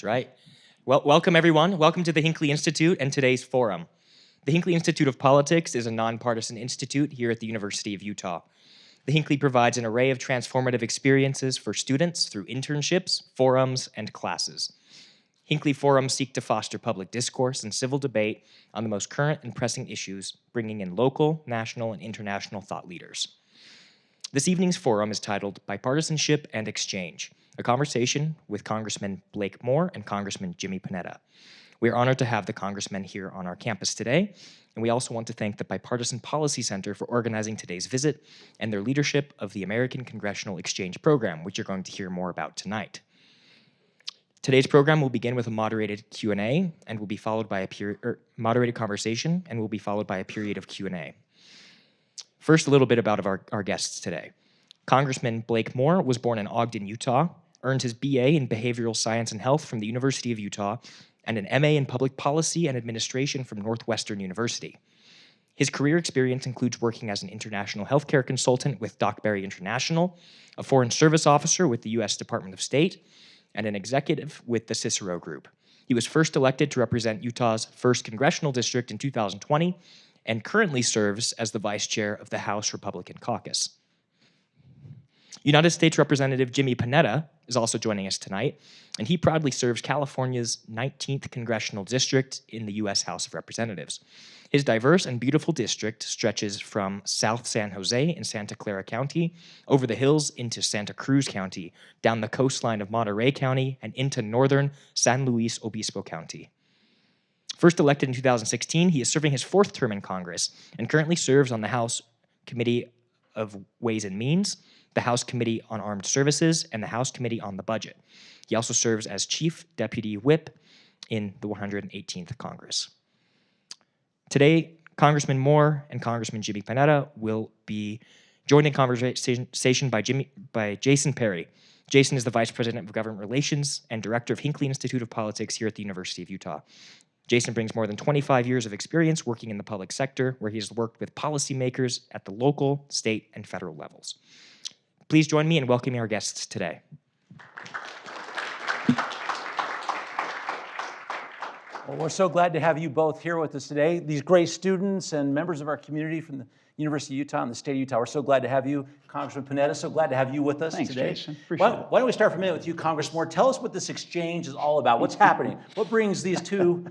That's right. Well, welcome everyone. Welcome to the Hinckley Institute and today's forum. The Hinckley Institute of Politics is a nonpartisan institute here at the University of Utah. The Hinckley provides an array of transformative experiences for students through internships, forums, and classes. Hinckley forums seek to foster public discourse and civil debate on the most current and pressing issues, bringing in local, national, and international thought leaders. This evening's forum is titled Bipartisanship and Exchange, a conversation with Congressman Blake Moore and Congressman Jimmy Panetta. We are honored to have the congressmen here on our campus today, and we also want to thank the Bipartisan Policy Center for organizing today's visit and their leadership of the American Congressional Exchange Program, which you're going to hear more about tonight. Today's program will begin with a moderated Q&A and will be followed by a moderated conversation and will be followed by a period of Q&A. First, a little bit about our guests today. Congressman Blake Moore was born in Ogden, Utah, earned his BA in Behavioral Science and Health from the University of Utah, and an MA in Public Policy and Administration from Northwestern University. His career experience includes working as an international healthcare consultant with Doc Berry International, a foreign service officer with the U.S. Department of State, and an executive with the Cicero Group. He was first elected to represent Utah's 1st Congressional District in 2020, and currently serves as the vice chair of the House Republican Caucus. United States Representative Jimmy Panetta is also joining us tonight, and he proudly serves California's 19th Congressional District in the U.S. House of Representatives. His diverse and beautiful district stretches from South San Jose in Santa Clara County, over the hills into Santa Cruz County, down the coastline of Monterey County, and into northern San Luis Obispo County. First elected in 2016, he is serving his 4th term in Congress and currently serves on the House Committee of Ways and Means, the House Committee on Armed Services, and the House Committee on the Budget. He also serves as Chief Deputy Whip in the 118th Congress. Today, Congressman Moore and Congressman Jimmy Panetta will be joined in conversation by Jason Perry. Jason is the Vice President of Government Relations and Director of Hinckley Institute of Politics here at the University of Utah. Jason brings more than 25 years of experience working in the public sector, where he has worked with policymakers at the local, state, and federal levels. Please join me in welcoming our guests today. Well, we're so glad to have you both here with us today. These great students and members of our community from the University of Utah and the state of Utah, we're so glad to have you. Congressman Panetta, so glad to have you with us Thanks, today. Jason. Appreciate it. Why don't we start for a minute with you, Congressman Moore. Tell us what this exchange is all about. What's happening? What brings these two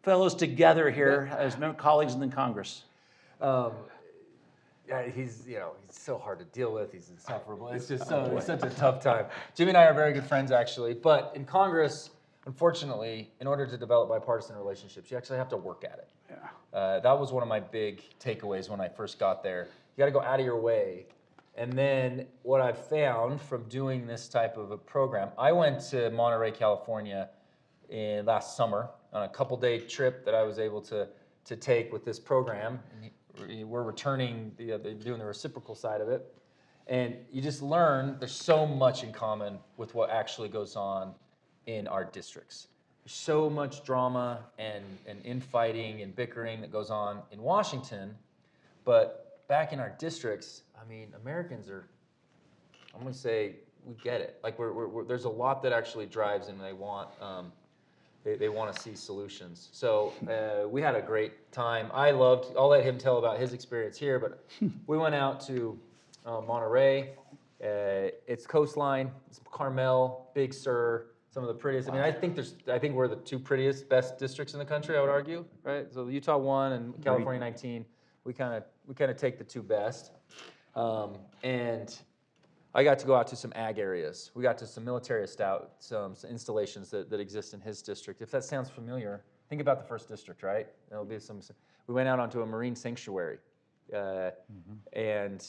fellows together here as colleagues in the Congress? Yeah, he's so hard to deal with. He's insufferable. It's just it's such a tough time. Jimmy and I are very good friends, actually. But in Congress, unfortunately, in order to develop bipartisan relationships, you actually have to work at it. Yeah. That was one of my big takeaways when I first got there. You got to go out of your way. And then what I've found from doing this type of a program, I went to Monterey, California last summer on a couple-day trip that I was able to take with this program. And we're returning, they're doing the reciprocal side of it. And you just learn there's so much in common with what actually goes on in our districts. There's so much drama and infighting and bickering that goes on in Washington, but back in our districts, I mean, Americans are, I'm going to say, we get it. Like there's a lot that actually drives and they want to see solutions. So we had a great time. I'll let him tell about his experience here, but we went out to Monterey. It's coastline, it's Carmel, Big Sur, some of the prettiest. I mean, I think we're the 2 prettiest, best districts in the country, I would argue, right? So Utah 1 and California 19, we kind of take the 2 best. And I got to go out to some ag areas. We got to some military some installations that exist in his district. If that sounds familiar, think about the 1st district, right? There'll be we went out onto a marine sanctuary, and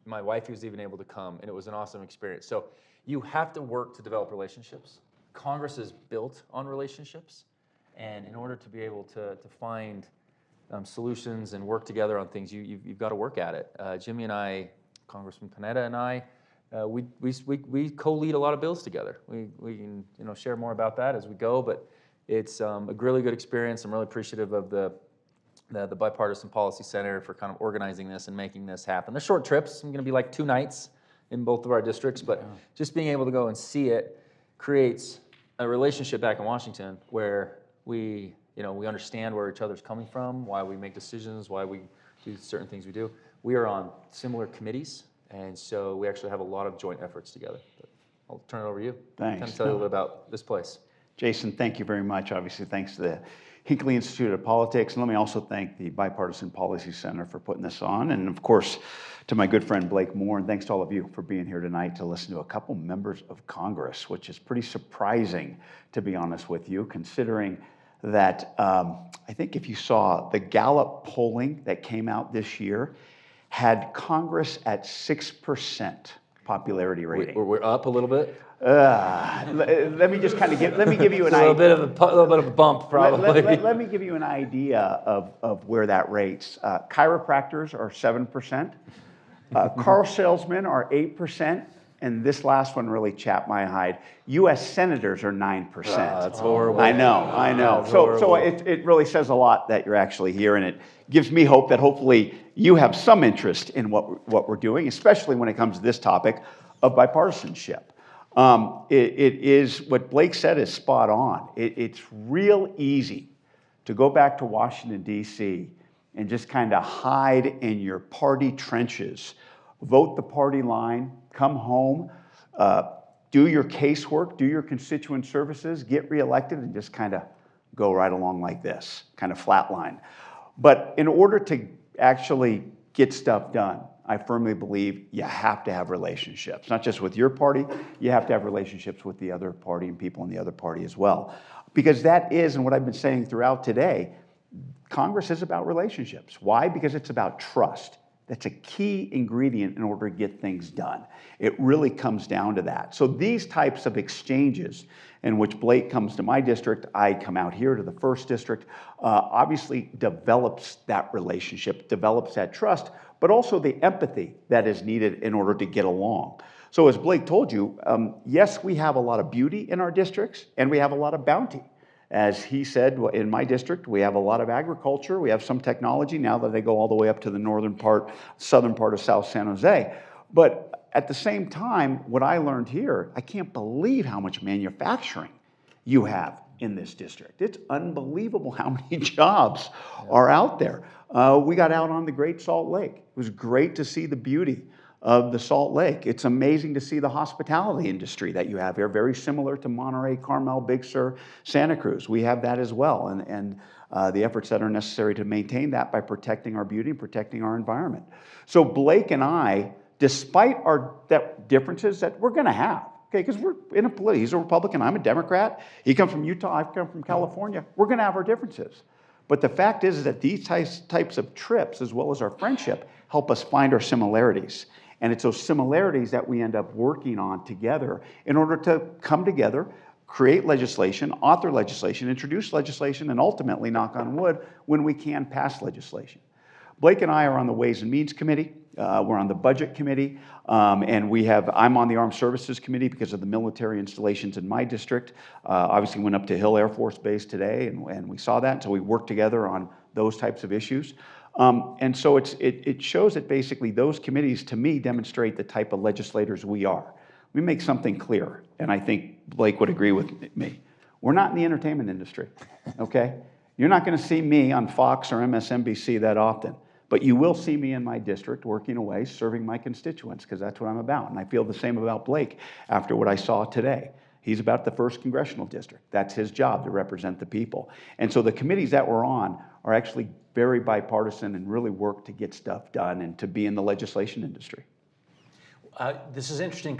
my wife was even able to come, and it was an awesome experience. So you have to work to develop relationships. Congress is built on relationships, and in order to be able to find solutions and work together on things, you've got to work at it. Jimmy and I, Congressman Panetta and I, we co-lead a lot of bills together. We can share more about that as we go, but it's a really good experience. I'm really appreciative of the Bipartisan Policy Center for kind of organizing this and making this happen. They're short trips. I'm going to be like 2 nights in both of our districts, but just being able to go and see it creates a relationship back in Washington where we understand where each other's coming from, why we make decisions, why we do certain things we do. We are on similar committees, and so we actually have a lot of joint efforts together. But I'll turn it over to you. Thanks. Kind of tell you a little bit about this place. Jason, thank you very much. Obviously, thanks to the Hinckley Institute of Politics. And let me also thank the Bipartisan Policy Center for putting this on. And of course, to my good friend Blake Moore, and thanks to all of you for being here tonight to listen to a couple members of Congress, which is pretty surprising, to be honest with you, considering that I think if you saw the Gallup polling that came out this year, had Congress at 6% popularity rating. We're up a little bit. Let me just kind of give you an a idea. little bit of a bump, probably. Let me give you an idea of where that rates. Chiropractors are 7%. Car salesmen are 8%. And this last one really chapped my hide. U.S. senators are 9%. That's horrible. I know. So it really says a lot that you're actually here, and it gives me hope that hopefully you have some interest in what we're doing, especially when it comes to this topic of bipartisanship. It is, what Blake said is spot on. It's real easy to go back to Washington, D.C. and just kind of hide in your party trenches, vote the party line, come home, do your casework, do your constituent services, get reelected, and just kind of go right along like this, kind of flatline. But in order to actually get stuff done, I firmly believe you have to have relationships, not just with your party, you have to have relationships with the other party and people in the other party as well. Because that is, and what I've been saying throughout today, Congress is about relationships. Why? Because it's about trust. That's a key ingredient in order to get things done. It really comes down to that. So these types of exchanges in which Blake comes to my district, I come out here to the 1st district, obviously develops that relationship, develops that trust, but also the empathy that is needed in order to get along. So as Blake told you, yes, we have a lot of beauty in our districts, and we have a lot of bounty. As he said, in my district, we have a lot of agriculture, we have some technology now that they go all the way up to the southern part of South San Jose. But at the same time, what I learned here, I can't believe how much manufacturing you have in this district. It's unbelievable how many jobs are out there. We got out on the Great Salt Lake. It was great to see the beauty of the Salt Lake. It's amazing to see the hospitality industry that you have here, very similar to Monterey, Carmel, Big Sur, Santa Cruz. We have that as well, and the efforts that are necessary to maintain that by protecting our beauty and protecting our environment. So Blake and I, despite our differences that we're gonna have, okay, because we're in a political, he's a Republican, I'm a Democrat, he comes from Utah, I come from California, we're gonna have our differences. But the fact is that these types of trips, as well as our friendship, help us find our similarities. And it's those similarities that we end up working on together in order to come together, create legislation, author legislation, introduce legislation, and ultimately, knock on wood, when we can pass legislation. Blake and I are on the Ways and Means Committee. We're on the Budget Committee. And I'm on the Armed Services Committee because of the military installations in my district. Obviously went up to Hill Air Force Base today, and we saw that. So we worked together on those types of issues. And so it shows that basically those committees, to me, demonstrate the type of legislators we are. Let me make something clear, and I think Blake would agree with me. We're not in the entertainment industry, okay? You're not going to see me on Fox or MSNBC that often, but you will see me in my district working away, serving my constituents, because that's what I'm about. And I feel the same about Blake after what I saw today. He's about the 1st Congressional District. That's his job, to represent the people. And so the committees that we're on are actually very bipartisan and really work to get stuff done and to be in the legislation industry. This is an interesting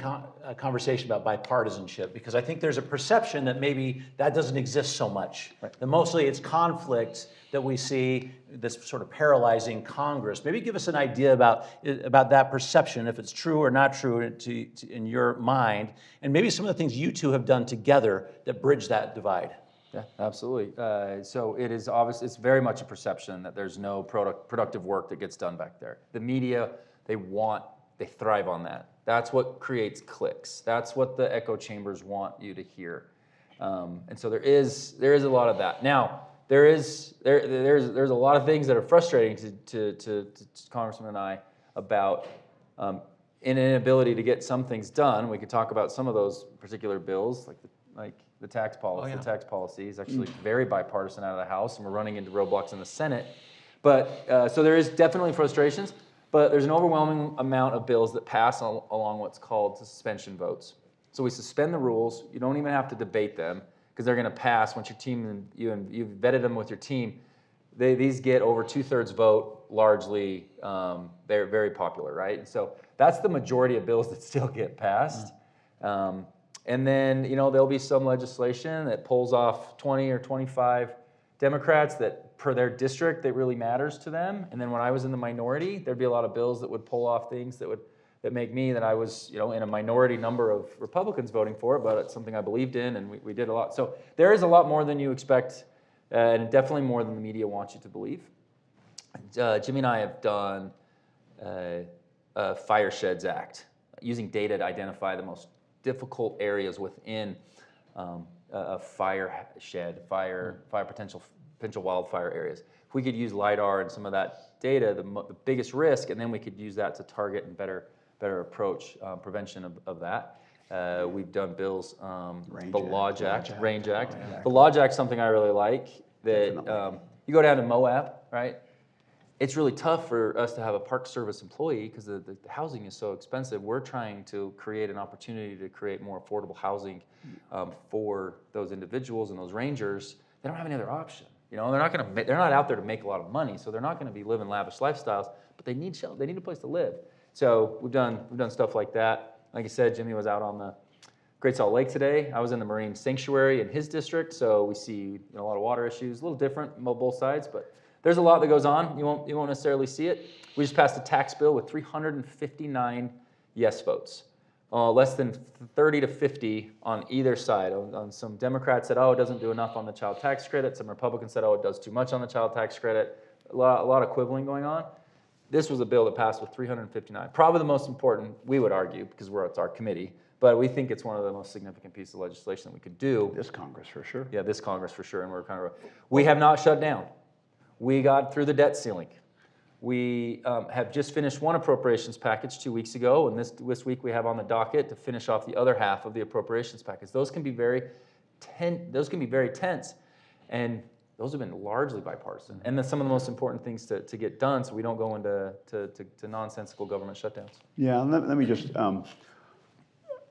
conversation about bipartisanship, because I think there's a perception that maybe that doesn't exist so much. Right. That mostly it's conflict that we see that's sort of paralyzing Congress. Maybe give us an idea about that perception, if it's true or not true in your mind, and maybe some of the things you two have done together that bridge that divide. Yeah, absolutely. So it is obvious, it's very much a perception that there's no productive work that gets done back there. The media, they thrive on that. That's what creates clicks. That's what the echo chambers want you to hear. And so there is a lot of that. Now, there's a lot of things that are frustrating to Congressman and I about an inability to get some things done. We could talk about some of those particular bills, like the like the tax policy. The tax policy is actually very bipartisan out of the House, and we're running into roadblocks in the Senate. But so there is definitely frustrations, but there's an overwhelming amount of bills that pass along what's called suspension votes. So we suspend the rules. You don't even have to debate them because they're going to pass once your team and you've vetted them with your team. These get over 2/3 vote, largely. They're very popular, right? And so that's the majority of bills that still get passed. And then, there'll be some legislation that pulls off 20 or 25 Democrats that, per their district, that really matters to them. And then when I was in the minority, there'd be a lot of bills that would pull off things that make me, that I was, in a minority number of Republicans voting for it, but it's something I believed in, and we did a lot. So there is a lot more than you expect, and definitely more than the media wants you to believe. Jimmy and I have done a Fire Sheds Act, using data to identify the most difficult areas within a fire shed, potential wildfire areas. If we could use LiDAR and some of that data, the biggest risk, and then we could use that to target and better approach prevention of that. We've done bills, the Lodge Act, Range Act. The Lodge Act is something I really like. That you go down to Moab, right? It's really tough for us to have a Park Service employee because the housing is so expensive. We're trying to create an opportunity to create more affordable housing for those individuals and those rangers. They don't have any other option. They're not out there to make a lot of money, so they're not going to be living lavish lifestyles. But they need shelter. They need a place to live. So we've done stuff like that. Like I said, Jimmy was out on the Great Salt Lake today. I was in the Marine Sanctuary in his district, so we see a lot of water issues. A little different on both sides, but there's a lot that goes on. You won't necessarily see it. We just passed a tax bill with 359 yes votes. Less than 30 to 50 on either side. On some Democrats said, it doesn't do enough on the child tax credit. Some Republicans said, it does too much on the child tax credit. A lot of quibbling going on. This was a bill that passed with 359. Probably the most important, we would argue, because it's our committee, but we think it's one of the most significant pieces of legislation that we could do. This Congress, for sure. Yeah, this Congress, for sure. And we have not shut down. We got through the debt ceiling. We have just finished one appropriations package 2 weeks ago, and this week we have on the docket to finish off the other half of the appropriations package. Those can be very tense, and those have been largely bipartisan. And then some of the most important things to get done, so we don't go into nonsensical government shutdowns. Yeah, let me just.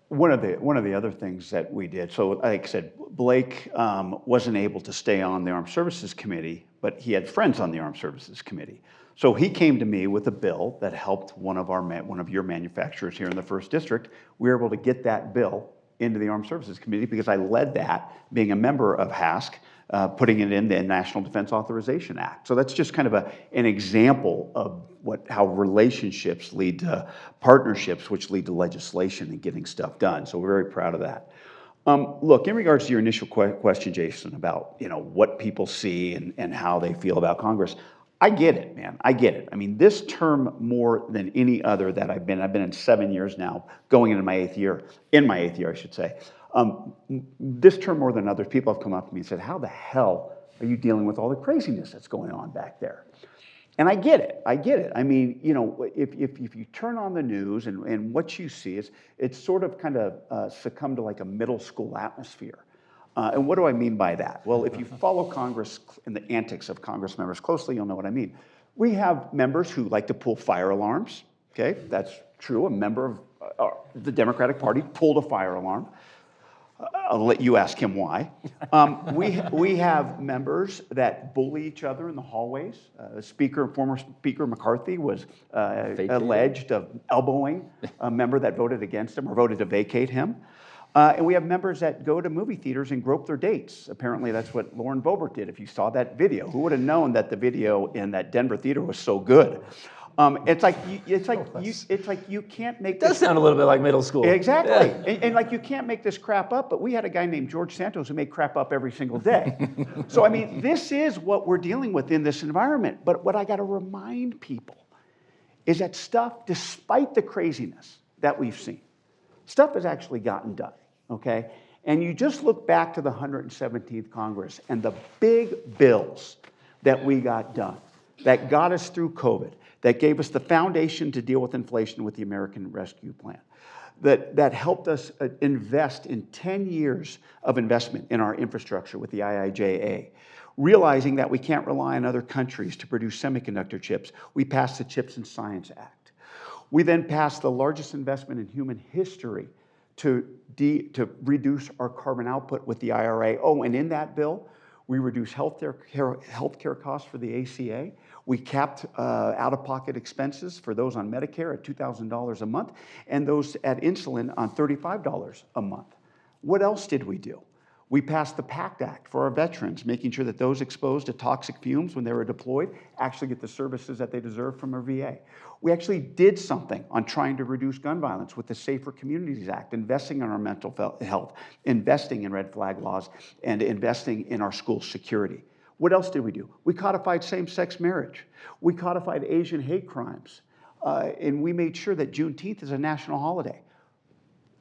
One of the other things that we did, so like I said, Blake wasn't able to stay on the Armed Services Committee, but he had friends on the Armed Services Committee. So he came to me with a bill that helped one of your manufacturers here in the 1st District. We were able to get that bill into the Armed Services Committee because I led that, being a member of HASC, putting it in the National Defense Authorization Act. So that's just kind of an example of how relationships lead to partnerships, which lead to legislation and getting stuff done. So we're very proud of that. Look, in regards to your initial question, Jason, about what people see and how they feel about Congress, I get it, man. I get it. I mean, this term more than any other that I've been in 7 years now, going into my 8th year, I should say. This term more than others, people have come up to me and said, how the hell are you dealing with all the craziness that's going on back there? And I get it. I mean, if you turn on the news and what you see is, it's sort of kind of succumbed to like a middle school atmosphere. And what do I mean by that? Well, if you follow Congress and the antics of Congress members closely, you'll know what I mean. We have members who like to pull fire alarms. Okay, that's true. A member of the Democratic Party pulled a fire alarm. I'll let you ask him why. We have members that bully each other in the hallways. Former Speaker McCarthy was alleged of elbowing a member that voted against him or voted to vacate him. And we have members that go to movie theaters and grope their dates. Apparently, that's what Lauren Boebert did. If you saw that video, who would have known that the video in that Denver theater was so good? It's like you can't make. It does sound a little bit like middle school. Exactly, yeah. and like you can't make this crap up. But we had a guy named George Santos who made crap up every single day. So I mean, this is what we're dealing with in this environment. But what I got to remind people is that stuff, despite the craziness that we've seen, stuff has actually gotten done. Okay, and you just look back to the 117th Congress and the big bills that we got done, that got us through COVID, that gave us the foundation to deal with inflation with the American Rescue Plan, that helped us invest in 10 years of investment in our infrastructure with the IIJA. Realizing that we can't rely on other countries to produce semiconductor chips, we passed the CHIPS and Science Act. We then passed the largest investment in human history to reduce our carbon output with the IRA. Oh, and in that bill, we reduced healthcare costs for the ACA. We capped out-of-pocket expenses for those on Medicare at $2,000 a month and those at insulin on $35 a month. What else did we do? We passed the PACT Act for our veterans, making sure that those exposed to toxic fumes when they were deployed actually get the services that they deserve from our VA. We actually did something on trying to reduce gun violence with the Safer Communities Act, investing in our mental health, investing in red flag laws, and investing in our school security. What else did we do? We codified same-sex marriage. We codified Asian hate crimes. And we made sure that Juneteenth is a national holiday.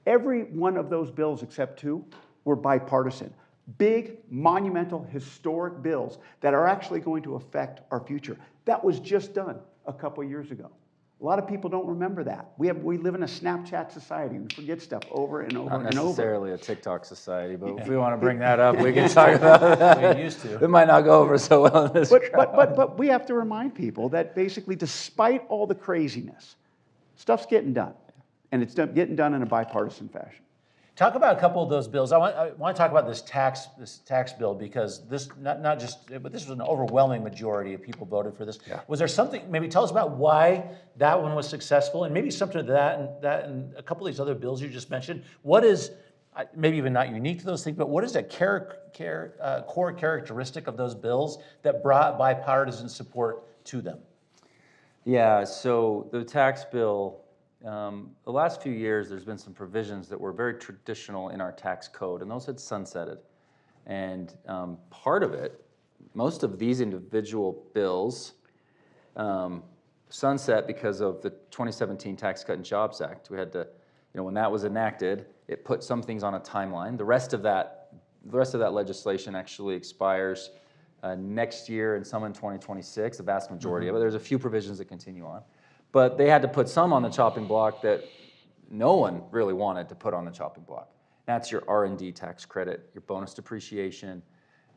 Every one of those bills except two were bipartisan. Big, monumental, historic bills that are actually going to affect our future. That was just done a couple years ago. A lot of people don't remember that. We live in a Snapchat society. We forget stuff over and over and over. Not necessarily a TikTok society, but if we want to bring that up, we can talk about that. We used to. It might not go over so well in this crowd. But we have to remind people that basically, despite all the craziness, stuff's getting done. And it's getting done in a bipartisan fashion. Talk about a couple of those bills. I want to talk about this tax bill because this not just, but this was an overwhelming majority of people voted for this. Yeah. Was there something? Maybe tell us about why that one was successful, and maybe something to that and a couple of these other bills you just mentioned. What is maybe even not unique to those things, but what is that core characteristic of those bills that brought bipartisan support to them? Yeah. So the tax bill. The last few years, there's been some provisions that were very traditional in our tax code, and those had sunsetted. And part of it, most of these individual bills sunset because of the 2017 Tax Cut and Jobs Act. We had to, when that was enacted, it put some things on a timeline. The rest of that legislation actually expires next year and some in 2026, the vast majority of it. There's a few provisions that continue on. But they had to put some on the chopping block that no one really wanted to put on the chopping block. That's your R&D tax credit, your bonus depreciation,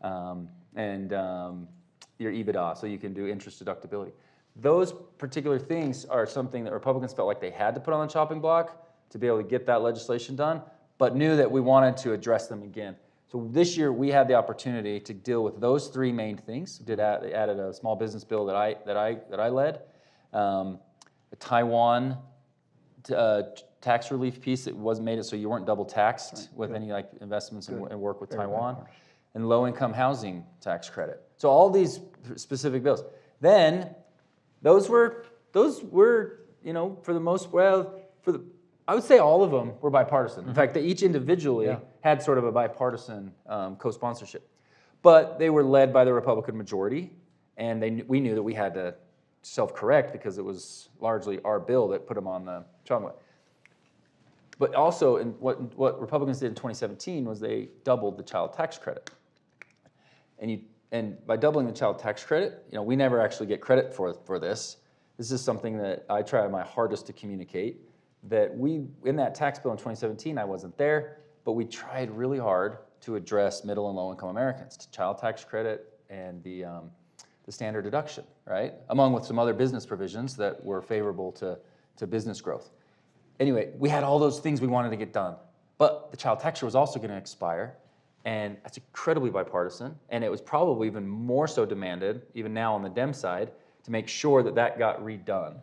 and your EBITDA, so you can do interest deductibility. Those particular things are something that Republicans felt like they had to put on the chopping block to be able to get that legislation done, but knew that we wanted to address them again. So this year we had the opportunity to deal with those three main things. We added a small business bill that I led. A Taiwan tax relief piece that made it so you weren't double taxed with any investments and work with Taiwan, and low-income housing tax credit. So all these specific bills. Then those were for the most I would say all of them were bipartisan. In fact, they each individually had sort of a bipartisan co-sponsorship, but they were led by the Republican majority, and we knew that we had to self-correct because it was largely our bill that put them on the chopping block. But also, what Republicans did in 2017 was they doubled the child tax credit. And by doubling the child tax credit, we never actually get credit for this. This is something that I try my hardest to communicate. That in that tax bill in 2017, I wasn't there, but we tried really hard to address middle and low-income Americans, to child tax credit and the standard deduction, right? Along with some other business provisions that were favorable to business growth. Anyway, we had all those things we wanted to get done, but the child tax credit was also going to expire, and that's incredibly bipartisan, and it was probably even more so demanded, even now on the Dem side, to make sure that got redone,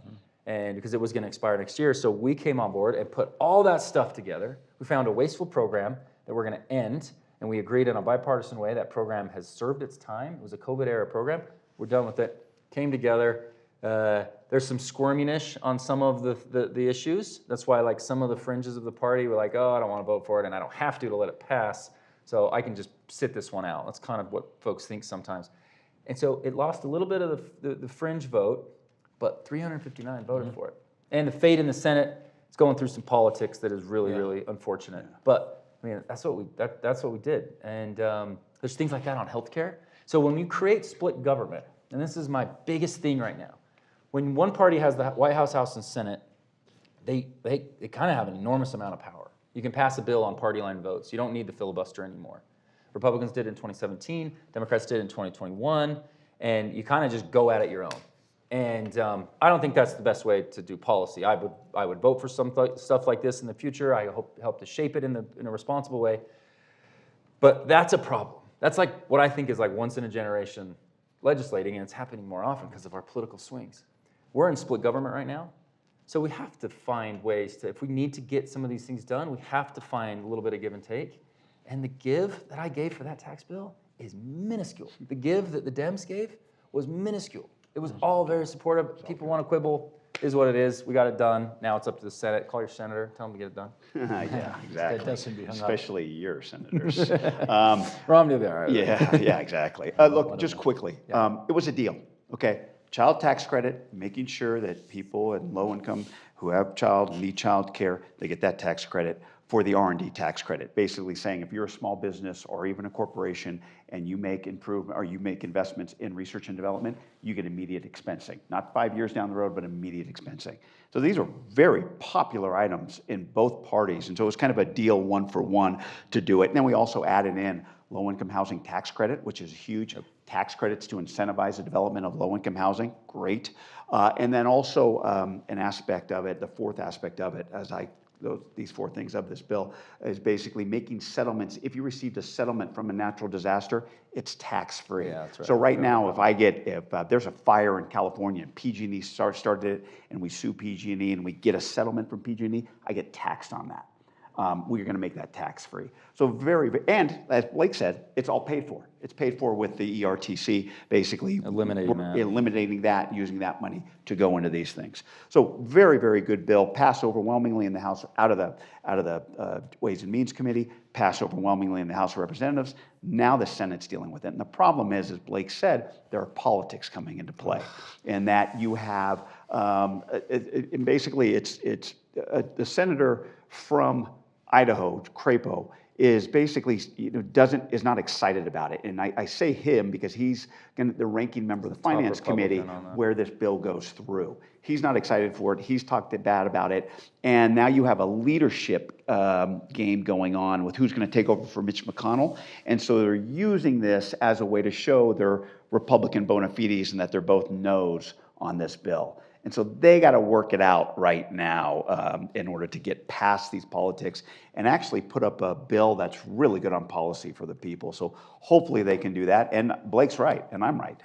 and because it was going to expire next year. So we came on board and put all that stuff together. We found a wasteful program that we're going to end, and we agreed in a bipartisan way. That program has served its time. It was a COVID-era program. We're done with it. Came together. There's some squirminess on some of the issues. That's why some of the fringes of the party were like, oh, I don't want to vote for it, and I don't have to let it pass, so I can just sit this one out. That's kind of what folks think sometimes. And so it lost a little bit of the fringe vote, but 359 voted for it. And the fate in the Senate is going through some politics that is really, really unfortunate. Yeah. But I mean, that's what we did. And there's things like that on healthcare. So when you create split government, and this is my biggest thing right now, when one party has the White House, House, and Senate, they kind of have an enormous amount of power. You can pass a bill on party line votes. You don't need the filibuster anymore. Republicans did it in 2017, Democrats did it in 2021, and you kind of just go at it your own. And I don't think that's the best way to do policy. I would vote for some stuff like this in the future. I hope help to shape it in a responsible way. But that's a problem. That's like what I think is like once in a generation legislating, and it's happening more often because of our political swings. We're in split government right now, so we have to find ways to, if we need to get some of these things done, we have to find a little bit of give and take. And the give that I gave for that tax bill is minuscule. The give that the Dems gave was minuscule. It was all very supportive. People want to quibble. Is what it is. We got it done. Now it's up to the Senate. Call your senator. Tell them to get it done. Yeah, exactly. That doesn't be hung up. Especially your senators. Romney will be all right. Yeah, exactly. Look, just quickly, it was a deal, okay? Child tax credit, making sure that people in low income who have child, need child care, they get that tax credit for the R&D tax credit. Basically saying if you're a small business or even a corporation and you make improvement or you make investments in research and development, you get immediate expensing. Not 5 years down the road, but immediate expensing. So these are very popular items in both parties. And so it was kind of a deal one for one to do it. And then we also added in low-income housing tax credit, which is huge. Tax credits to incentivize the development of low-income housing, great. And then also an aspect of it, the fourth aspect of it, these four things of this bill, is basically making settlements. If you received a settlement from a natural disaster, it's tax-free. Yeah, that's right. So right now, if there's a fire in California and PG&E started it, and we sue PG&E and we get a settlement from PG&E, I get taxed on that. We're going to make that tax-free. So and as Blake said, it's all paid for. It's paid for with the ERTC, basically eliminating that, using that money to go into these things. So very, very good bill. Passed overwhelmingly in the House, out of the Ways and Means Committee. Passed overwhelmingly in the House of Representatives. Now the Senate's dealing with it. And the problem is, as Blake said, there are politics coming into play, and that you have basically it's the senator from Idaho, Crapo, is basically is not excited about it, and I say him because he's the ranking member of the Finance Committee where this bill goes through. He's not excited for it. He's talked bad about it, and now you have a leadership game going on with who's going to take over for Mitch McConnell, and so they're using this as a way to show their Republican bona fides and that they're both no's on this bill. And so they got to work it out right now in order to get past these politics and actually put up a bill that's really good on policy for the people. So hopefully they can do that. And Blake's right, and I'm right.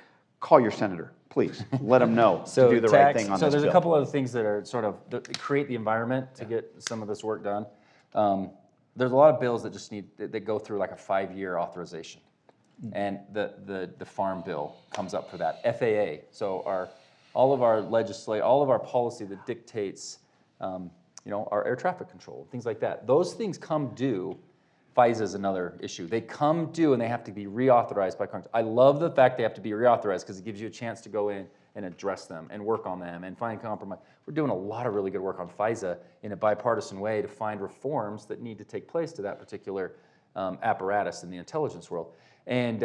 Call your senator, please. Let him know to do the right thing on this bill. So there's a couple other things that are sort of create the environment to get some of this work done. There's a lot of bills that just that go through like a 5-year authorization. And the farm bill comes up for that. FAA, so all of our policy that dictates, our air traffic control, things like that. Those things come due. FISA is another issue. They come due and they have to be reauthorized by Congress. I love the fact they have to be reauthorized because it gives you a chance to go in and address them and work on them and find compromise. We're doing a lot of really good work on FISA in a bipartisan way to find reforms that need to take place to that particular apparatus in the intelligence world. And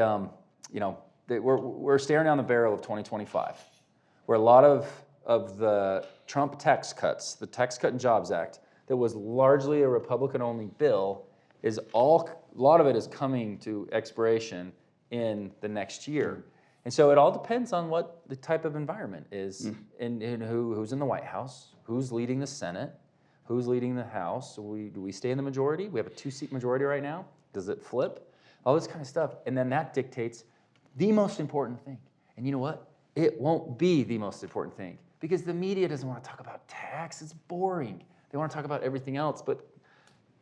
we're staring down the barrel of 2025. Where a lot of the Trump tax cuts, the Tax Cut and Jobs Act, that was largely a Republican-only bill, a lot of it is coming to expiration in the next year. And so it all depends on what the type of environment is, and who's in the White House, who's leading the Senate, who's leading the House. Do we stay in the majority? We have a 2-seat majority right now. Does it flip? All this kind of stuff. And then that dictates the most important thing. And you know what? It won't be the most important thing because the media doesn't want to talk about tax. It's boring. They want to talk about everything else. But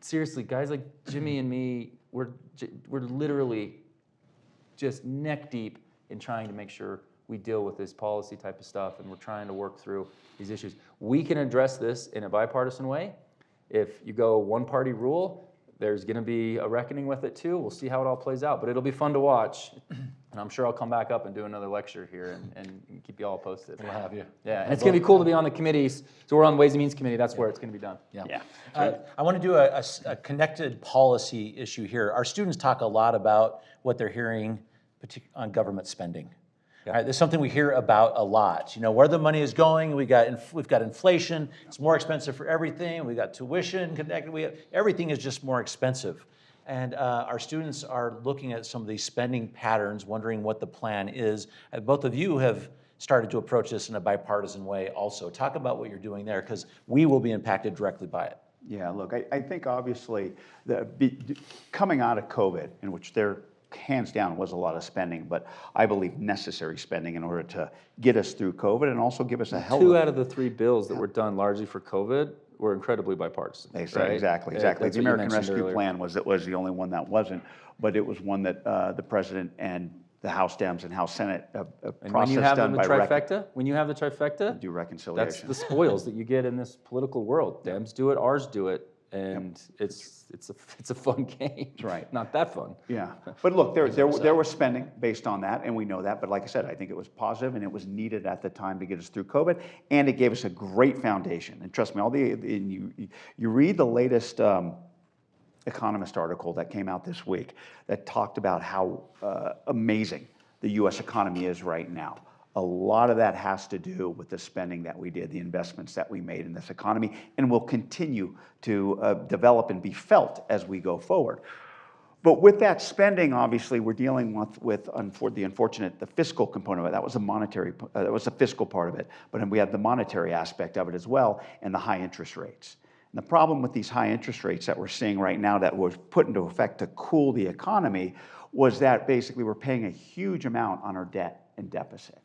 seriously, guys like Jimmy and me, we're literally just neck deep in trying to make sure we deal with this policy type of stuff, and we're trying to work through these issues. We can address this in a bipartisan way. If you go one-party rule, there's going to be a reckoning with it too. We'll see how it all plays out, but it'll be fun to watch. And I'm sure I'll come back up and do another lecture here and keep you all posted. We'll have you. Yeah, and it's going to be cool to be on the committees. So we're on the Ways and Means Committee. That's where it's going to be done. Yeah. I want to do a connected policy issue here. Our students talk a lot about what they're hearing on government spending. All right, there's something we hear about a lot. You know, where the money is going. We've got inflation. It's more expensive for everything. We got tuition connected. Everything is just more expensive. And our students are looking at some of these spending patterns, wondering what the plan is. Both of you have started to approach this in a bipartisan way also. Talk about what you're doing there, because we will be impacted directly by it. Yeah, look, I think obviously coming out of COVID, in which there hands down was a lot of spending, but I believe necessary spending in order to get us through COVID and also give us a hell. 2 out of the 3 bills that were done largely for COVID were incredibly bipartisan. Right? That's Exactly. The what you American mentioned Rescue earlier. Plan was the only one that wasn't, but it was one that the president and the House Dems and House Senate And process when you have done the by trifecta, do that's reconciliation. the spoils that you get in this political world. Dems do it, ours do it, and it's a fun game. That's right. Not that fun. Yeah, but look, there was spending based on that, and we know that. But like I said, I think it was positive, and it was needed at the time to get us through COVID, and it gave us a great foundation. And trust me, you read the latest Economist article that came out this week that talked about how amazing the U.S. economy is right now. A lot of that has to do with the spending that we did, the investments that we made in this economy, and will continue to develop and be felt as we go forward. But with that spending, obviously, we're dealing with the fiscal component of it. That was that was the fiscal part of it. But then we have the monetary aspect of it as well, and the high interest rates. And the problem with these high interest rates that we're seeing right now that was put into effect to cool the economy was that basically we're paying a huge amount on our debt and deficit.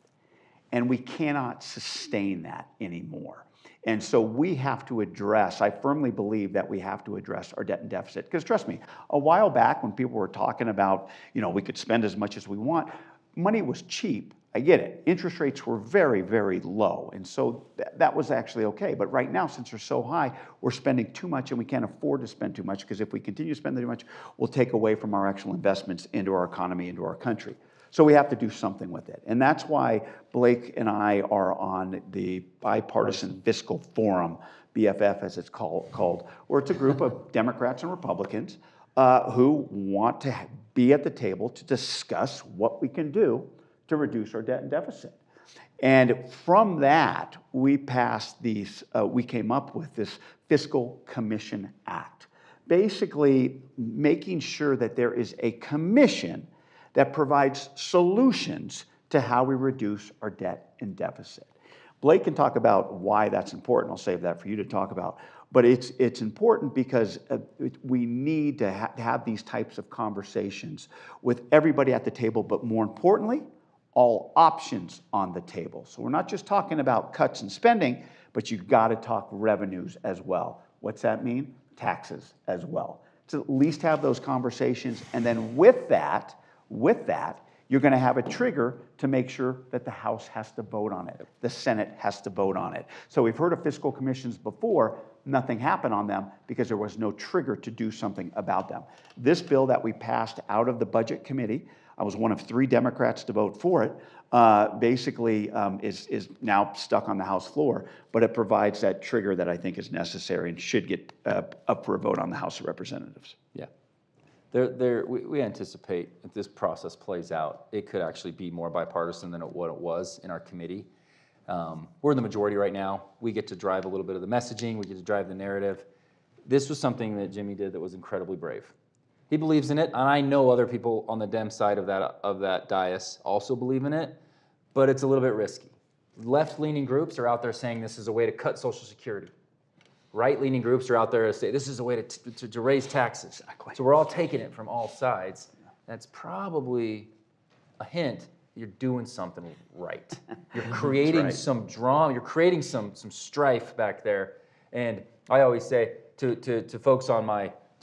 And we cannot sustain that anymore. And so we have to address, I firmly believe that we have to address our debt and deficit. Because trust me, a while back when people were talking about, we could spend as much as we want, money was cheap. I get it. Interest rates were very, very low. And so that was actually okay. But right now, since they're so high, we're spending too much and we can't afford to spend too much, because if we continue to spend too much, we'll take away from our actual investments into our economy, into our country. So we have to do something with it. And that's why Blake and I are on the Bipartisan Fiscal Forum, BFF as it's called, where it's a group of Democrats and Republicans who want to be at the table to discuss what we can do to reduce our debt and deficit. And from that, we came up with this Fiscal Commission Act, basically making sure that there is a commission that provides solutions to how we reduce our debt and deficit. Blake can talk about why that's important. I'll save that for you to talk about. But it's important because we need to have these types of conversations with everybody at the table, but more importantly, all options on the table. So we're not just talking about cuts and spending, but you've got to talk revenues as well. What's that mean? Taxes as well. So at least have those conversations, and then with that, you're going to have a trigger to make sure that the House has to vote on it. The Senate has to vote on it. So we've heard of fiscal commissions before. Nothing happened on them because there was no trigger to do something about them. This bill that we passed out of the Budget Committee, I was one of 3 Democrats to vote for it, basically is now stuck on the House floor, but it provides that trigger that I think is necessary and should get up for a vote on the House of Representatives. Yeah. We anticipate if this process plays out, it could actually be more bipartisan than what it was in our committee. We're in the majority right now. We get to drive a little bit of the messaging. We get to drive the narrative. This was something that Jimmy did that was incredibly brave. He believes in it, and I know other people on the Dem side of that dais also believe in it, but it's a little bit risky. Left-leaning groups are out there saying this is a way to cut Social Security. Right-leaning groups are out there to say this is a way to raise taxes. Exactly. So we're all taking it from all sides. That's probably a hint you're doing something right. You're creating some drama. You're creating some strife back there. And I always say to folks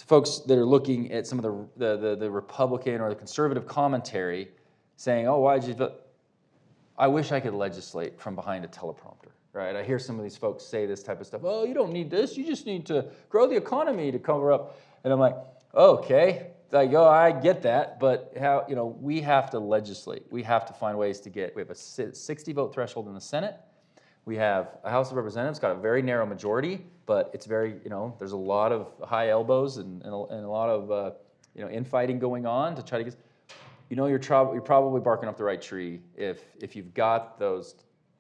folks that are looking at some of the Republican or the conservative commentary, saying, "Oh, why did you vote?" I wish I could legislate from behind a teleprompter. Right? I hear some of these folks say this type of stuff. Oh, you don't need this. You just need to grow the economy to cover up. And I'm like, okay. I get that, but how? We have to legislate. We have to find ways to we have a 60-vote threshold in the Senate. We have a House of Representatives, got a very narrow majority, but it's very, there's a lot of high elbows and a lot of, infighting going on to try to get. you know you're probably barking up the right tree if you've got those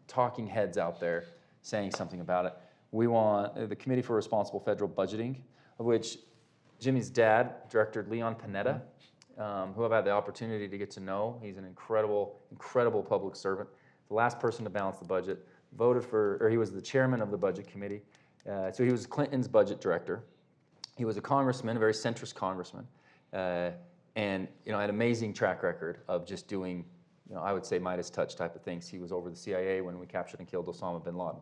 talking heads out there saying something about it. We want the Committee for Responsible Federal Budgeting, of which Jimmy's dad, Director Leon Panetta, who I've had the opportunity to get to know. He's an incredible public servant. The last person to balance the budget, he was the chairman of the Budget Committee. So he was Clinton's budget director. He was a congressman, a very centrist congressman, and had an amazing track record of just doing, I would say Midas touch type of things. He was over the CIA when we captured and killed Osama bin Laden,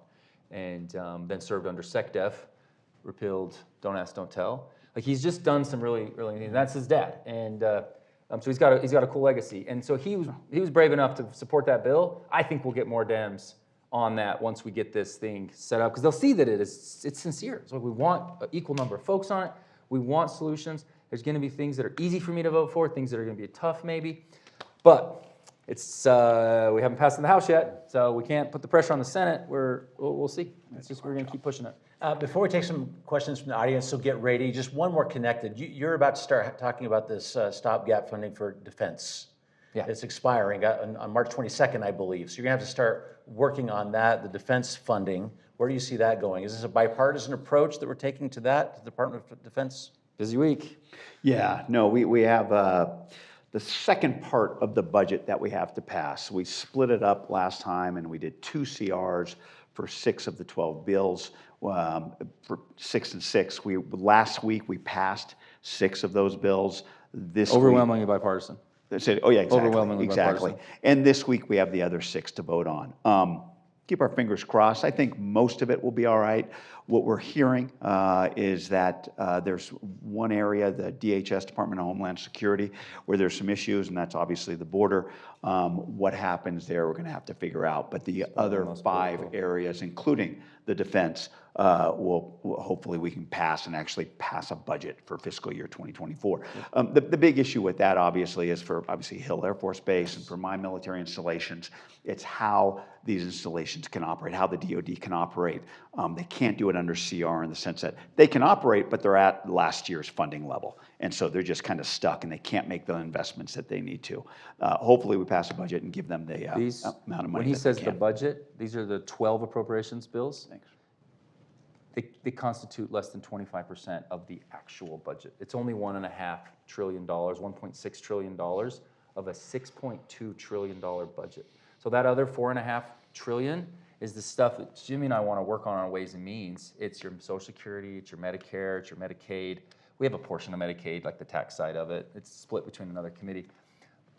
and then served under SecDef, repealed Don't Ask, Don't Tell. Like he's just done some really, and that's his dad, and so he's got a cool legacy. And so he was brave enough to support that bill. I think we'll get more Dems on that once we get this thing set up, because they'll see that it's sincere. So we want an equal number of folks on it. We want solutions. There's going to be things that are easy for me to vote for, things that are going to be tough maybe, but it's we haven't passed in the House yet, so we can't put the pressure on the Senate. We'll see. We're going to keep pushing it. Before we take some questions from the audience, so get ready. Just one more connected. You're about to start talking about this stopgap funding for defense. Yeah. It's expiring on March 22nd, I believe. So you're going to have to start working on that, the defense funding. Where do you see that going? Is this a bipartisan approach that we're taking to that, to the Department of Defense? Busy week. Yeah, no, we have the second part of the budget that we have to pass. We split it up last time, and we did 2 CRs for 6 of the 12 bills. For 6 and 6, last week we passed 6 of those bills. This Overwhelmingly bipartisan. Oh yeah, exactly. Overwhelmingly Exactly. bipartisan. And this week we have the other 6 to vote on. Keep our fingers crossed. I think most of it will be all right. What we're hearing is that there's one area, the DHS, Department of Homeland Security, where there's some issues, and that's obviously the border. What happens there, we're going to have to figure out. But the other 5 areas, including the defense, hopefully we can pass and actually pass a budget for fiscal year 2024. The big issue with that, obviously, is for Hill Air Force Base and for my military installations. It's how these installations can operate, how the DoD can operate. They can't do it under CR in the sense that they can operate, but they're at last year's funding level. And so they're just kind of stuck, and they can't make the investments that they need to. Hopefully we pass a budget and give them the amount of money. When he says the budget, these are the 12 appropriations bills. Thanks. They constitute less than 25% of the actual budget. It's only $1.5 trillion, $1.6 trillion of a $6.2 trillion budget. So that other $4.5 trillion is the stuff that Jimmy and I want to work on Ways and Means. It's your Social Security, it's your Medicare, it's your Medicaid. We have a portion of Medicaid, like the tax side of it. It's split between another committee.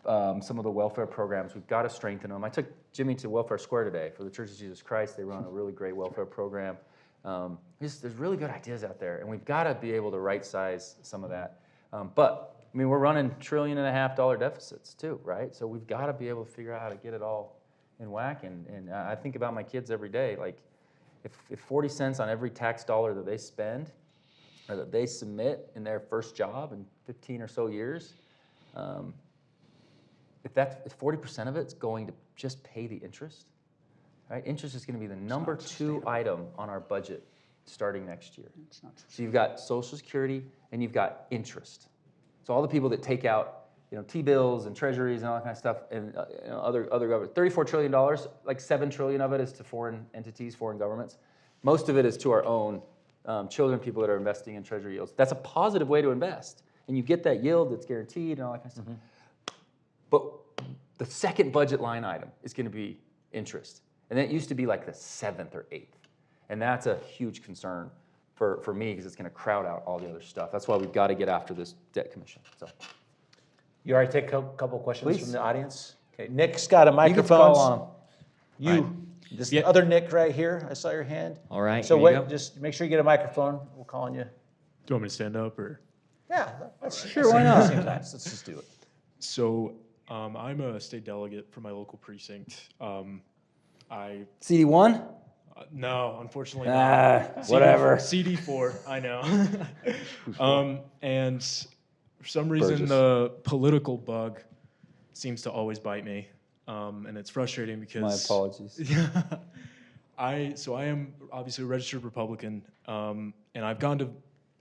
Some of the welfare programs, we've got to strengthen them. I took Jimmy to Welfare Square today for the Church of Jesus Christ. They run a really great welfare program. There's really good ideas out there, and we've got to be able to right-size some of that. But we're running $1.5 trillion deficits too, right? So we've got to be able to figure out how to get it all in whack. And I think about my kids every day. Like, if 40 cents on every tax dollar that they spend or that they submit in their first job in 15 or so years, if 40% of it's going to just pay the interest, right? Interest is going to be the number 2 item on our budget starting next year. So you've got Social Security and you've got interest. So all the people that take out, T-bills and treasuries and all that kind of stuff, and other government, $34 trillion, like $7 trillion of it is to foreign entities, foreign governments. Most of it is to our own children, people that are investing in treasury yields. That's a positive way to invest, and you get that yield that's guaranteed and all that kind of stuff. But the second budget line item is going to be interest. And that used to be like the 7th or 8th. And that's a huge concern for me, because it's going to crowd out all the other stuff. That's why we've got to get after this debt commission. So, You already take a couple questions Please. from the audience? Okay, Nick's got a you microphone. can call on them. This Yeah. other Nick right here, I saw your hand. All right, So here you wait, go. just make sure you get a microphone. We'll call on you. Do you want me to stand up or? Yeah. Sure, why not? Let's just do it. So I'm a state delegate for my local precinct. CD1? No, unfortunately not. Whatever. CD4, I know. And for some reason, the political bug seems to always bite me. And it's frustrating because... My apologies. I am obviously a registered Republican, and I've gone to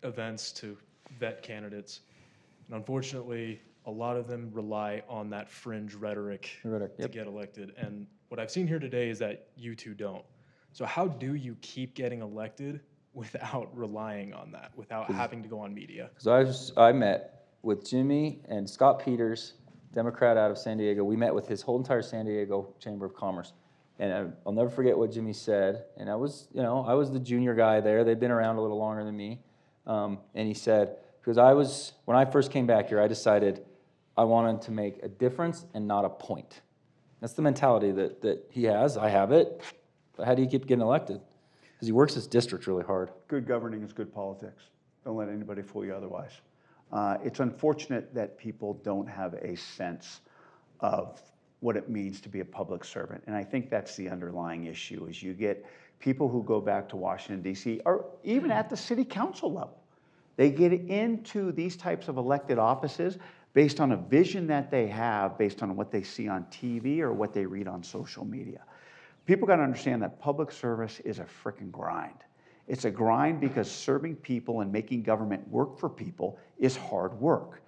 events to vet candidates. And unfortunately, a lot of them rely on that fringe rhetoric to Yep. get elected. And what I've seen here today is that you two don't. So how do you keep getting elected without relying on that, without having to go on media? Because I met with Jimmy and Scott Peters, Democrat out of San Diego. We met with his whole entire San Diego Chamber of Commerce. And I'll never forget what Jimmy said. And I was the junior guy there. They'd been around a little longer than me. And he said, because when I first came back here, I decided I wanted to make a difference and not a point. That's the mentality that he has. I have it. But how do you keep getting elected? Because he works his district really hard. Good governing is good politics. Don't let anybody fool you otherwise. It's unfortunate that people don't have a sense of what it means to be a public servant. And I think that's the underlying issue, is you get people who go back to Washington, D.C., or even at the city council level. They get into these types of elected offices based on a vision that they have, based on what they see on TV or what they read on social media. People got to understand that public service is a frickin' grind. It's a grind because serving people and making government work for people is hard work.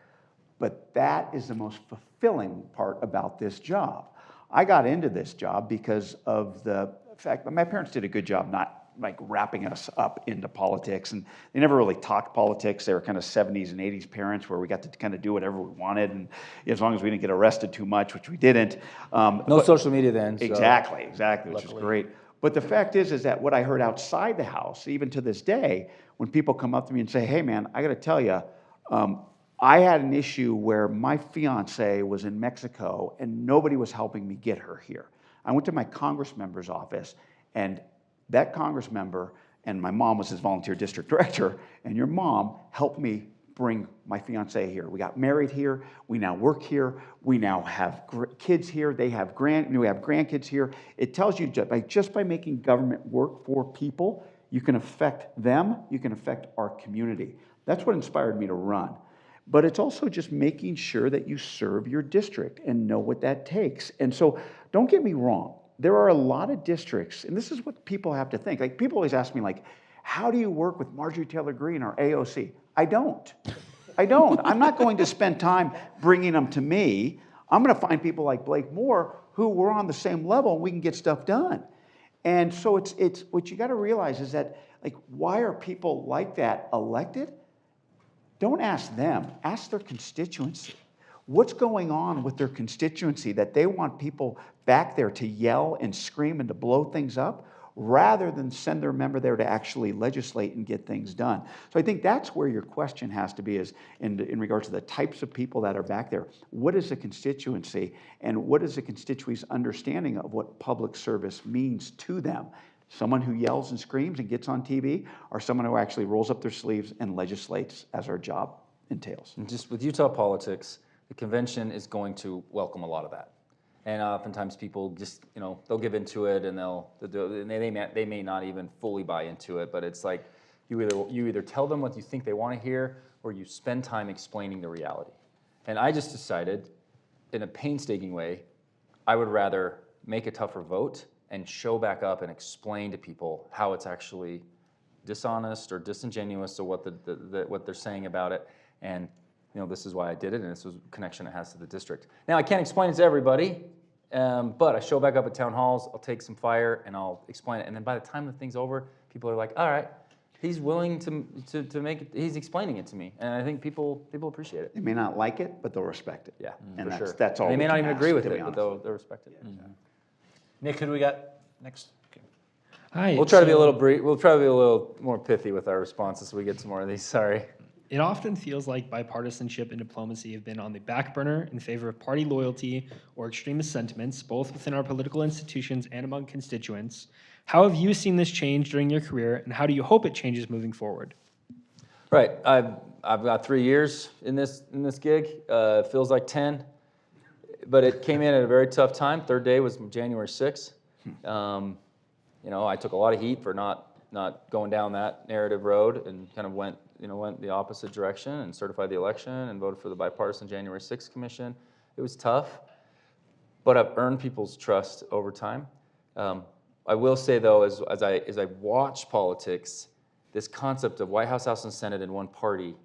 But that is the most fulfilling part about this job. I got into this job because of the fact that my parents did a good job not like wrapping us up into politics, and they never really talked politics. They were kind of 70s and 80s parents where we got to kind of do whatever we wanted, and as long as we didn't get arrested too much, which we didn't. No social media then. So. Exactly, which is great. But the fact is that what I heard outside the house, even to this day, when people come up to me and say, hey man, I gotta tell you, I had an issue where my fiance was in Mexico and nobody was helping me get her here. I went to my Congress member's office, and that Congress member, and my mom was his volunteer district director, and your mom helped me bring my fiance here. We got married here. We now work here. We now have kids here. We have grandkids here. It tells you just by making government work for people, you can affect them. You can affect our community. That's what inspired me to run. But it's also just making sure that you serve your district and know what that takes. And so don't get me wrong. There are a lot of districts, and this is what people have to think. Like, people always ask me, like, how do you work with Marjorie Taylor Greene or AOC? I don't. I'm not going to spend time bringing them to me. I'm going to find people like Blake Moore who we're on the same level and we can get stuff done. And so it's what you got to realize is that, like, why are people like that elected? Don't ask them. Ask their constituency. What's going on with their constituency that they want people back there to yell and scream and to blow things up, rather than send their member there to actually legislate and get things done? So I think that's where your question has to be, is in regards to the types of people that are back there. What is the constituency, and what is the constituency's understanding of what public service means to them? Someone who yells and screams and gets on TV, or someone who actually rolls up their sleeves and legislates as our job entails? And just with Utah politics, the convention is going to welcome a lot of that. And oftentimes people just, they'll give into it, and they may not even fully buy into it, but it's like you either tell them what you think they want to hear, or you spend time explaining the reality. And I just decided, in a painstaking way, I would rather make a tougher vote and show back up and explain to people how it's actually dishonest or disingenuous or what they're saying about it. And this is why I did it, and this was a connection it has to the district. Now, I can't explain it to everybody, but I show back up at town halls, I'll take some fire, and I'll explain it. And then by the time the thing's over, people are like, all right, he's willing to make it, he's explaining it to me. And I think people appreciate it. They may not like it, but they'll respect it. Yeah, and for sure. That's all. They may not even agree with to be it, but honest. they'll respect it. Mm-hmm. Nick, who do we got next? Okay. Hi. We'll try to be a little brief. We'll try to be a little more pithy with our responses so we get some more of these. Sorry. It often feels like bipartisanship and diplomacy have been on the back burner in favor of party loyalty or extremist sentiments, both within our political institutions and among constituents. How have you seen this change during your career, and how do you hope it changes moving forward? Right. I've got 3 years in this gig. It feels like 10, but it came in at a very tough time. Third day was January 6th. I took a lot of heat for not going down that narrative road, and kind of went the opposite direction and certified the election and voted for the bipartisan January 6th commission. It was tough, but I've earned people's trust over time. I will say though, as I watch politics, this concept of White House, House, and Senate in one party,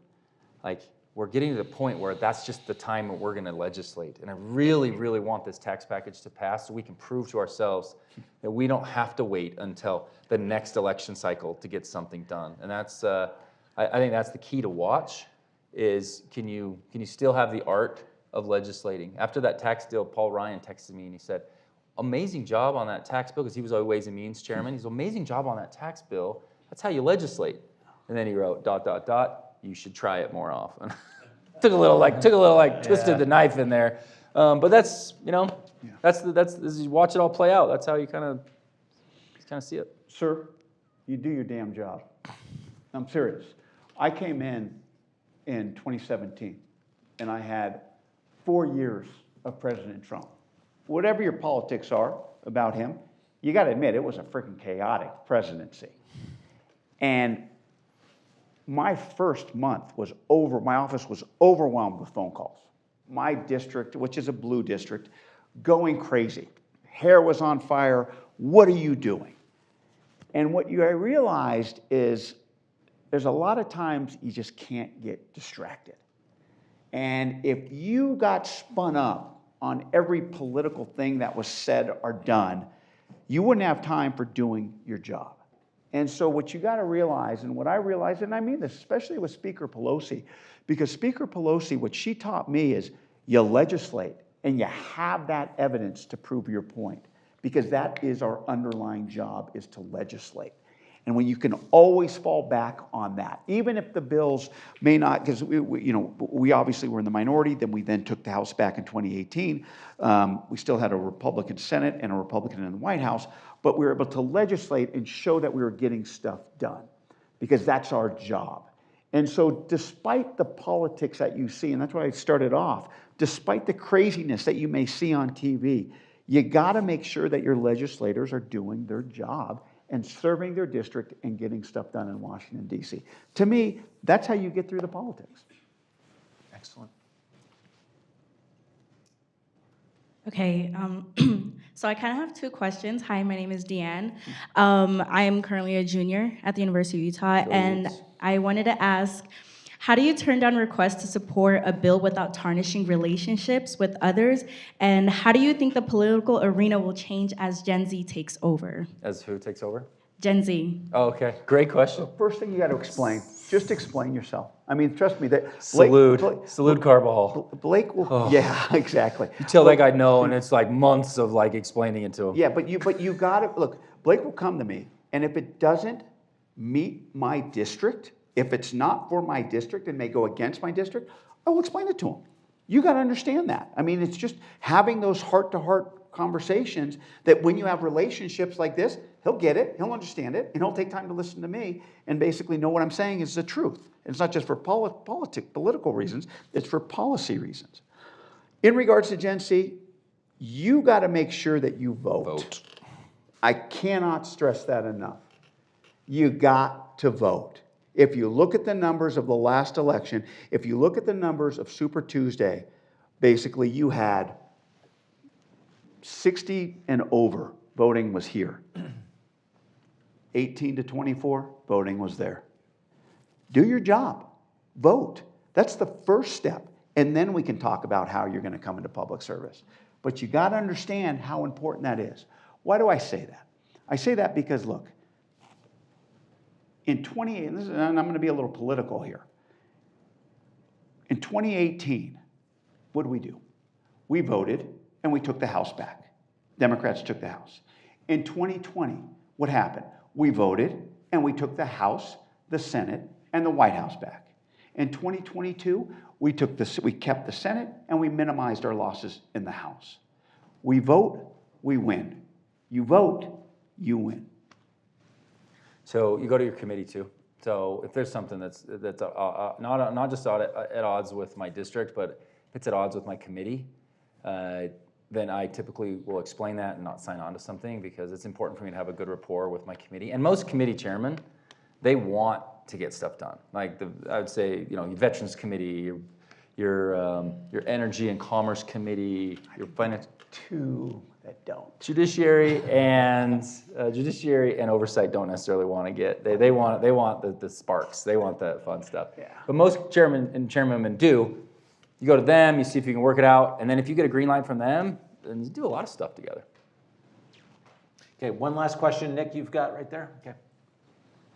like we're getting to the point where that's just the time that we're going to legislate. And I really, really want this tax package to pass so we can prove to ourselves that we don't have to wait until the next election cycle to get something done. And that's, I think that's the key to watch is can you still have the art of legislating? After that tax deal, Paul Ryan texted me and he said, amazing job on that tax bill, because he was our Ways and Means chairman. He's amazing job on that tax bill. That's how you legislate. And then he wrote, ... you should try it more often. took a little twisted the knife in there. But that's, that's as you watch it all play out, that's how you kind of see it. Sir, you do your damn job. I'm serious. I came in 2017, and I had 4 years of President Trump. Whatever your politics are about him, you got to admit it was a freaking chaotic presidency. And my first month was over, my office was overwhelmed with phone calls. My district, which is a blue district, going crazy. Hair was on fire. What are you doing? And what I realized is there's a lot of times you just can't get distracted. And if you got spun up on every political thing that was said or done, you wouldn't have time for doing your job. And so what you got to realize, and what I realized, and I mean this especially with Speaker Pelosi, because Speaker Pelosi, what she taught me is you legislate and you have that evidence to prove your point, because that is our underlying job, is to legislate. And when you can always fall back on that, even if the bills may not, because we obviously were in the minority, then we took the House back in 2018. We still had a Republican Senate and a Republican in the White House, but we were able to legislate and show that we were getting stuff done, because that's our job. And so despite the politics that you see, and that's why I started off, despite the craziness that you may see on TV, you got to make sure that your legislators are doing their job and serving their district and getting stuff done in Washington, D.C. To me, that's how you get through the politics. Excellent. Okay, so I kind of have two questions. Hi, my name is Deanne. I am currently a junior at the University of Utah, and I wanted to ask, how do you turn down requests to support a bill without tarnishing relationships with others? And how do you think the political arena will change as Gen Z takes over? As who takes over? Gen Z. Oh, okay. Great question. So first thing you got to explain, just explain yourself. I mean, trust me, that Salute Carbajal. Blake will, yeah, exactly. You tell that guy no, and it's like months of like explaining it to him. Yeah, but you got to, look, Blake will come to me, and if it doesn't meet my district, if it's not for my district and may go against my district, I will explain it to him. You got to understand that. I mean, it's just having those heart-to-heart conversations that when you have relationships like this, he'll get it, he'll understand it, and he'll take time to listen to me and basically know what I'm saying is the truth. It's not just for political reasons, it's for policy reasons. In regards to Gen Z, you got to make sure that you vote. I cannot stress that enough. You got to vote. If you look at the numbers of the last election, if you look at the numbers of Super Tuesday, basically you had 60 and over voting was here. 18 to 24, voting was there. Do your job. Vote. That's the first step. And then we can talk about how you're going to come into public service. But you got to understand how important that is. Why do I say that? I say that because, look, in 2018, and I'm going to be a little political here. In 2018, what did we do? We voted and we took the House back. Democrats took the House. In 2020, what happened? We voted and we took the House, the Senate, and the White House back. In 2022, we kept the Senate and we minimized our losses in the House. We vote, we win. You vote, you win. So you go to your committee too. So if there's something that's not just at odds with my district, but if it's at odds with my committee, then I typically will explain that and not sign on to something, because it's important for me to have a good rapport with my committee. And most committee chairmen, they want to get stuff done. Like I would say, your Veterans Committee, your Energy and Commerce Committee, your Finance. Two that don't. Judiciary and oversight don't necessarily want to get. They want the sparks. They want the fun stuff. Yeah. But most chairmen and chairwomen do. You go to them, you see if you can work it out, and then if you get a green light from them, then you do a lot of stuff together. Okay, one last question, Nick, you've got right there. Okay.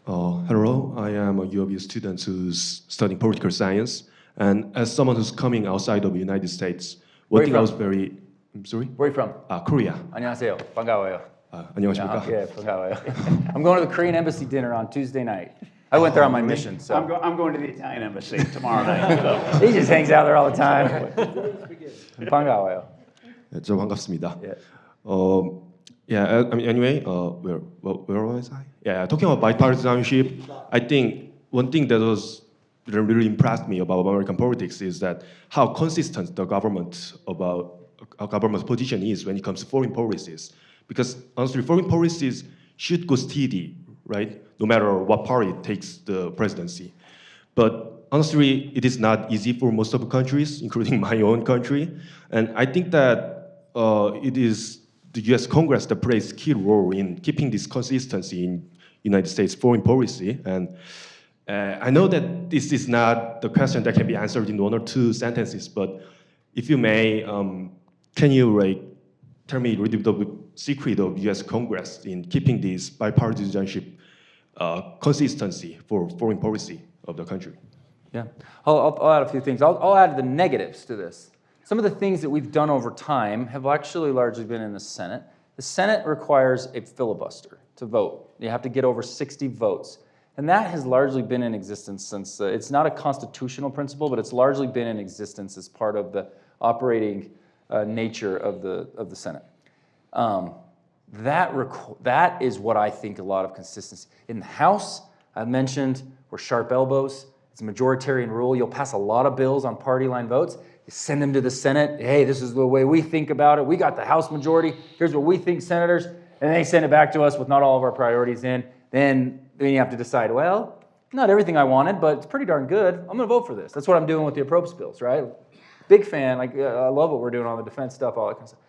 Hello, I am a UOB student who's studying political science. And as someone who's coming outside of the United States, one thing I was very, I'm sorry? Where are you from? Korea. 안녕하세요. 반가워요. 안녕하십니까? Yeah, 반가워요. I'm going to the Korean embassy dinner on Tuesday night. I went there on my mission, so. I'm going to the Italian embassy tomorrow night. So. He just hangs out there all the time. 반가워요. 저 반갑습니다. Yeah. I mean, anyway, where was I? Yeah, talking about bipartisanship, I think one thing that really impressed me about American politics is that how consistent the government's position is when it comes to foreign policies. Because honestly, foreign policies should go steady, right? No matter what party takes the presidency. But honestly, it is not easy for most of the countries, including my own country. And I think that it is the U.S. Congress that plays a key role in keeping this consistency in United States foreign policy. And I know that this is not the question that can be answered in one or two sentences, but if you may, can you tell me the secret of U.S. Congress in keeping this bipartisanship consistency for foreign policy of the country? Yeah, I'll add a few things. I'll add the negatives to this. Some of the things that we've done over time have actually largely been in the Senate. The Senate requires a filibuster to vote. You have to get over 60 votes. And that has largely been in existence since, it's not a constitutional principle, but it's largely been in existence as part of the operating nature of the Senate. That is what I think a lot of consistency. In the House, I mentioned, we're sharp elbows. It's a majoritarian rule. You'll pass a lot of bills on party line votes. You send them to the Senate. Hey, this is the way we think about it. We got the House majority. Here's what we think, senators. And they send it back to us with not all of our priorities in. Then you have to decide, well, not everything I wanted, but it's pretty darn good. I'm going to vote for this. That's what I'm doing with the appropriations bills, right? Big fan. I love what we're doing on the defense stuff, all that kind of stuff.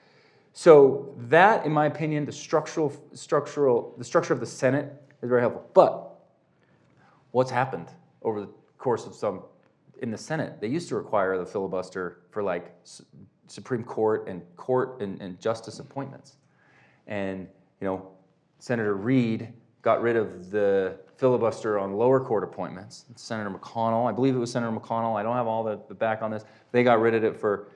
So that, in my opinion, the structure of the Senate is very helpful. But what's happened over the course of some in the Senate? They used to require the filibuster for Supreme Court and justice appointments, and Senator Reid got rid of the filibuster on lower court appointments. Senator McConnell, I believe it was Senator McConnell. I don't have all the back on this. They got rid of it for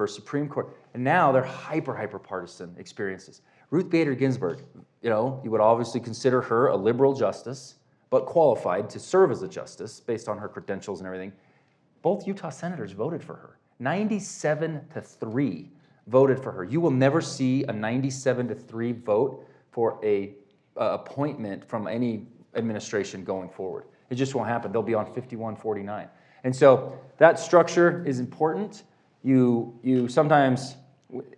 Supreme Court, and now they're hyper partisan experiences. Ruth Bader Ginsburg, you would obviously consider her a liberal justice, but qualified to serve as a justice based on her credentials and everything. Both Utah senators voted for her. 97-3 voted for her. You will never see a 97-3 vote for a appointment from any administration going forward. It just won't happen. They'll be on 51-49. And so that structure is important. You sometimes,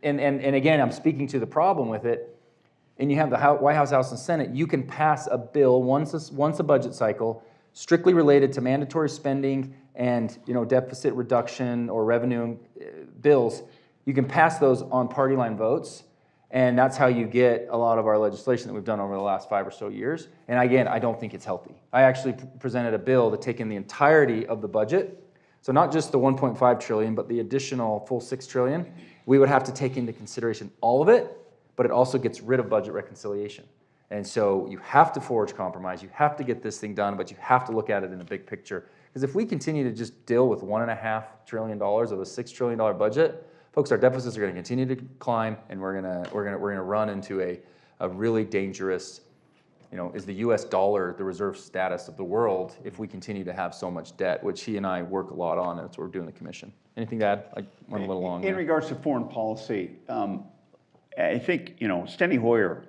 and again, I'm speaking to the problem with it, and you have the White House and Senate, you can pass a bill once a budget cycle strictly related to mandatory spending and deficit reduction or revenue bills. You can pass those on party line votes, and that's how you get a lot of our legislation that we've done over the last 5 or so years. And again, I don't think it's healthy. I actually presented a bill to take in the entirety of the budget, so not just the 1.5 trillion, but the additional full 6 trillion. We would have to take into consideration all of it, but it also gets rid of budget reconciliation. And so you have to forge compromise. You have to get this thing done, but you have to look at it in a big picture. Because if we continue to just deal with $1.5 trillion of a $6 trillion budget, folks, our deficits are going to continue to climb, and we're going to run into a really dangerous, is the U.S. dollar the reserve status of the world if we continue to have so much debt, which he and I work a lot on, and that's what we're doing in the commission. Anything to add? I went a little long. In regards to foreign policy, I think, Steny Hoyer,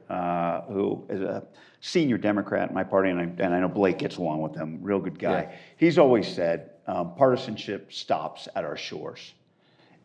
who is a senior Democrat in my party, and I know Blake gets along with him, real good guy. Yeah. He's always said, partisanship stops at our shores.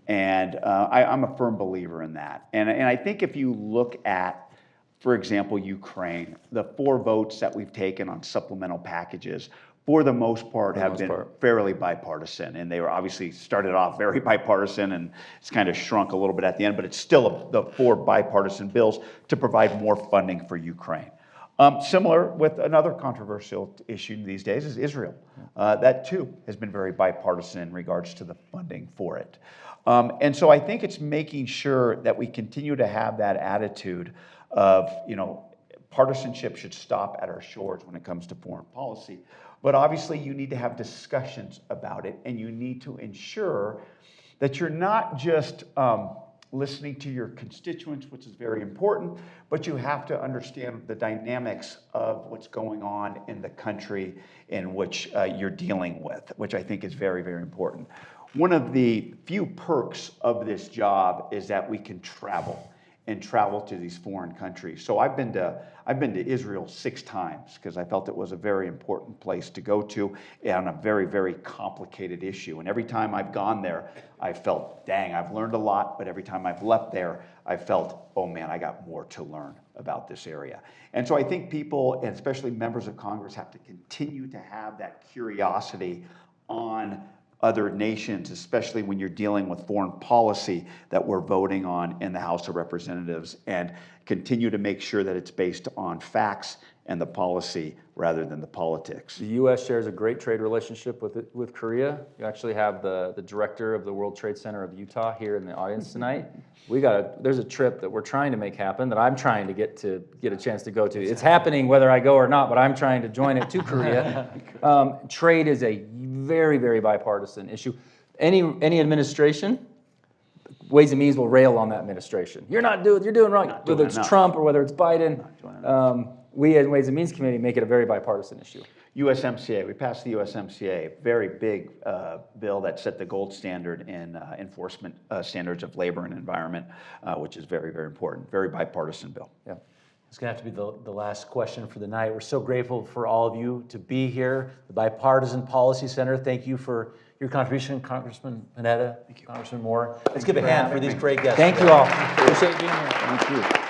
And I'm a firm believer in that. And I think if you look at, for example, Ukraine, the 4 votes that we've taken on supplemental packages, for the most part, have been fairly bipartisan. And they were obviously started off very bipartisan, and it's kind of shrunk a little bit at the end, but it's still the 4 bipartisan bills to provide more funding for Ukraine. Similar with another controversial issue these days is Israel. That too has been very bipartisan in regards to the funding for it. And so I think it's making sure that we continue to have that attitude of, partisanship should stop at our shores when it comes to foreign policy. But obviously you need to have discussions about it, and you need to ensure that you're not just listening to your constituents, which is very important, but you have to understand the dynamics of what's going on in the country in which you're dealing with, which I think is very, very important. One of the few perks of this job is that we can travel to these foreign countries. So I've been to Israel 6 times because I felt it was a very important place to go to on a very, very complicated issue. And every time I've gone there, I felt, dang, I've learned a lot, but every time I've left there, I felt, oh man, I got more to learn about this area. And so I think people, and especially members of Congress, have to continue to have that curiosity on other nations, especially when you're dealing with foreign policy that we're voting on in the House of Representatives, and continue to make sure that it's based on facts and the policy rather than the politics. The U.S. shares a great trade relationship with Korea. You actually have the director of the World Trade Center of Utah here in the audience tonight. There's a trip that we're trying to make happen that I'm trying to get a chance to go to. It's happening whether I go or not, but I'm trying to join it to Korea. Trade is a very, very bipartisan issue. Any administration, Ways and Means will rail on that administration. You're doing wrong. Whether it's Trump or whether it's Biden, we as Ways and Means Committee make it a very bipartisan issue. USMCA, we passed the USMCA, very big bill that set the gold standard in enforcement standards of labor and environment, which is very, very important. Very bipartisan bill. Yeah. It's going to have to be the last question for the night. We're so grateful for all of you to be here. The Bipartisan Policy Center, thank you for your contribution, Congressman Panetta, Congressman Moore. Let's give a hand for these great guests. Thank you all. Appreciate being here. Thank you.